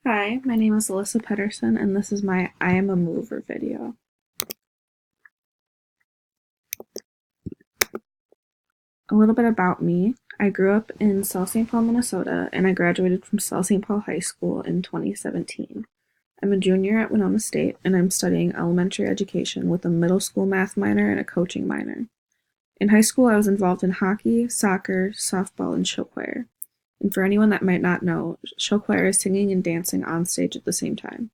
Hi, my name is Alyssa Pedersen, and this is my I Am a Mover video. A little bit about me. I grew up in South St. Paul, Minnesota, and I graduated from South St. Paul High School in 2017. I'm a junior at Winona State, and I'm studying elementary education with a middle school math minor and a coaching minor. In high school, I was involved in hockey, soccer, softball, and show choir. And for anyone that might not know, show choir is singing and dancing on stage at the same time.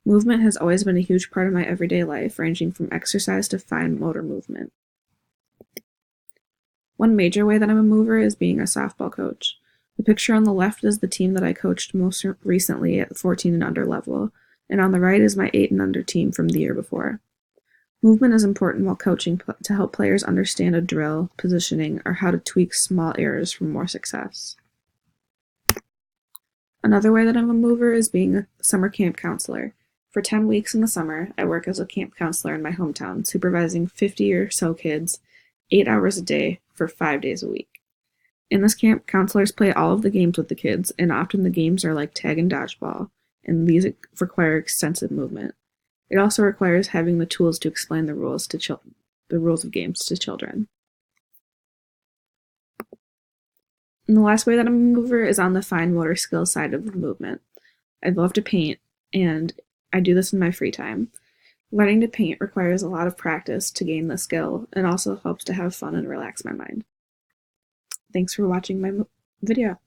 Movement has always been a huge part of my everyday life, ranging from exercise to fine motor movement. One major way that I'm a mover is being a softball coach. The picture on the left is the team that I coached most recently at the 14 and under level, and on the right is my 8 and under team from the year before. Movement is important while coaching to help players understand a drill, positioning, or how to tweak small errors for more success. Another way that I'm a mover is being a summer camp counselor. For 10 weeks in the summer, I work as a camp counselor in my hometown, supervising 50 or so kids, 8 hours a day for 5 days a week. In this camp, counselors play all of the games with the kids, and often the games are like tag and dodgeball, and these require extensive movement. It also requires having the tools to explain the rules of games to children. And the last way that I'm a mover is on the fine motor skills side of the movement. I love to paint, and I do this in my free time. Learning to paint requires a lot of practice to gain the skill, and also helps to have fun and relax my mind. Thanks for watching my video.